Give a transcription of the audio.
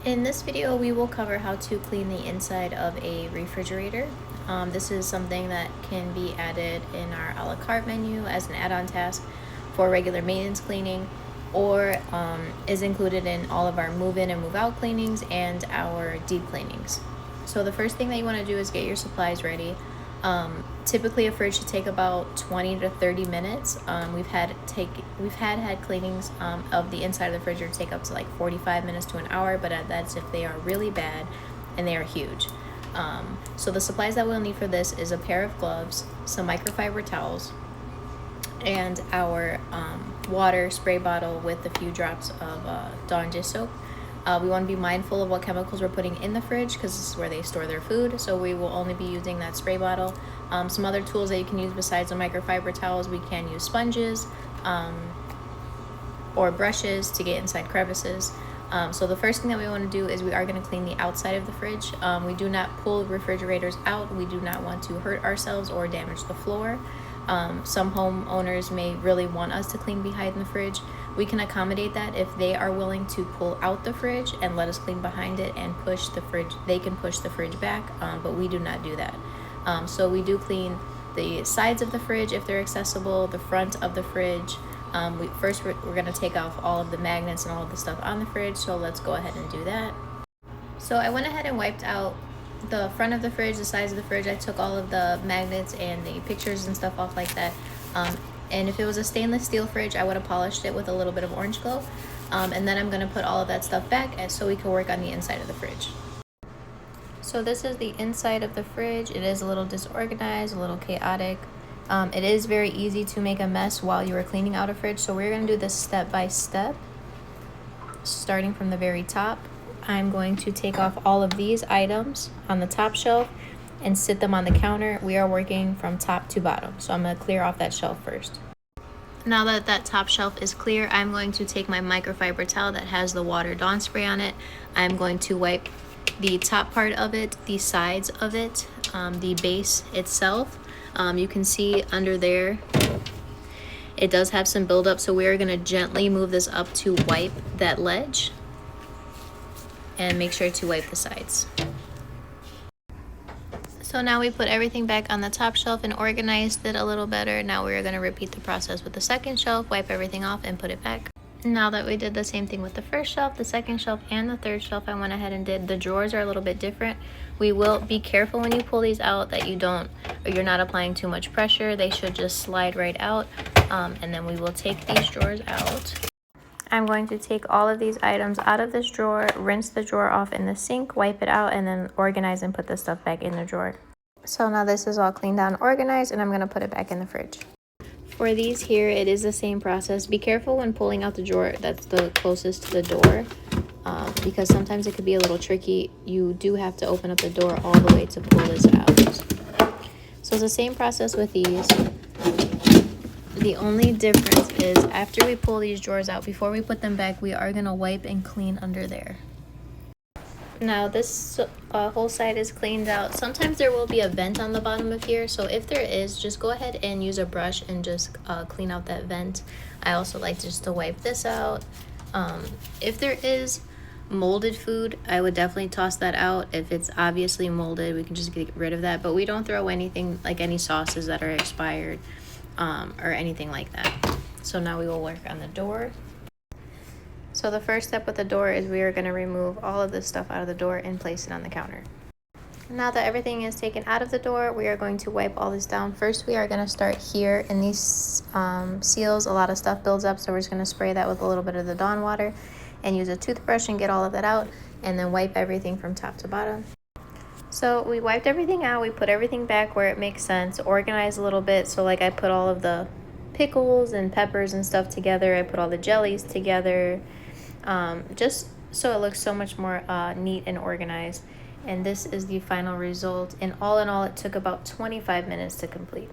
In this video, we will cover how to clean the inside of a refrigerator. This is something that can be added in our a la carte menu as an add-on task for regular maintenance cleaning, or is included in all of our move-in and move-out cleanings and our deep cleanings. So the first thing that you want to do is get your supplies ready. Typically a fridge should take about 20 to 30 minutes. We've had cleanings of the inside of the refrigerator take up to like 45 minutes to an hour, but that's if they are really bad and they are huge. So the supplies that we'll need for this is a pair of gloves, some microfiber towels, and our water spray bottle with a few drops of Dawn dish soap. We want to be mindful of what chemicals we're putting in the fridge because this is where they store their food, so we will only be using that spray bottle. Some other tools that you can use besides the microfiber towels, we can use sponges or brushes to get inside crevices. So the first thing that we want to do is we are going to clean the outside of the fridge. We do not pull refrigerators out. We do not want to hurt ourselves or damage the floor. Some homeowners may really want us to clean behind the fridge. We can accommodate that if they are willing to pull out the fridge and let us clean behind it and push the fridge. They can push the fridge back, but we do not do that. So we do clean the sides of the fridge if they're accessible, the front of the fridge. We're going to take off all of the magnets and all of the stuff on the fridge, so let's go ahead and do that. So I went ahead and wiped out the front of the fridge, the sides of the fridge. I took all of the magnets and the pictures and stuff off like that. And if it was a stainless steel fridge, I would have polished it with a little bit of orange glow. And then I'm going to put all of that stuff back so we can work on the inside of the fridge. So this is the inside of the fridge. It is a little disorganized, a little chaotic. It is very easy to make a mess while you are cleaning out a fridge. So we're going to do this step by step, starting from the very top. I'm going to take off all of these items on the top shelf and sit them on the counter. We are working from top to bottom, so I'm going to clear off that shelf first. Now that that top shelf is clear, I'm going to take my microfiber towel that has the water Dawn spray on it. I'm going to wipe the top part of it, the sides of it, the base itself. You can see under there it does have some buildup, so we are going to gently move this up to wipe that ledge and make sure to wipe the sides. So now we put everything back on the top shelf and organized it a little better. Now we're going to repeat the process with the second shelf, wipe everything off and put it back. Now that we did the same thing with the first shelf, the second shelf, and the third shelf, I went ahead and did the drawers are a little bit different. We will be careful when you pull these out that you're not applying too much pressure. They should just slide right out. And then we will take these drawers out. I'm going to take all of these items out of this drawer, rinse the drawer off in the sink, wipe it out, and then organize and put the stuff back in the drawer. So now this is all cleaned out and organized, and I'm going to put it back in the fridge. For these here, it is the same process. Be careful when pulling out the drawer that's the closest to the door, because sometimes it could be a little tricky. You do have to open up the door all the way to pull this out. So it's the same process with these. The only difference is after we pull these drawers out, before we put them back, we are going to wipe and clean under there. Now this whole side is cleaned out. Sometimes there will be a vent on the bottom of here, so if there is, just go ahead and use a brush and just clean out that vent. I also like just to wipe this out. If there is molded food, I would definitely toss that out. If it's obviously molded, we can just get rid of that, but we don't throw anything like any sauces that are expired or anything like that. So now we will work on the door. So the first step with the door is we are going to remove all of this stuff out of the door and place it on the counter. Now that everything is taken out of the door, we are going to wipe all this down. First, we are going to start here in these seals. A lot of stuff builds up, so we're just going to spray that with a little bit of the Dawn water and use a toothbrush and get all of that out, and then wipe everything from top to bottom. So we wiped everything out, we put everything back where it makes sense, organized a little bit. So like I put all of the pickles and peppers and stuff together, I put all the jellies together, just so it looks so much more neat and organized. And this is the final result. And all in all, it took about 25 minutes to complete.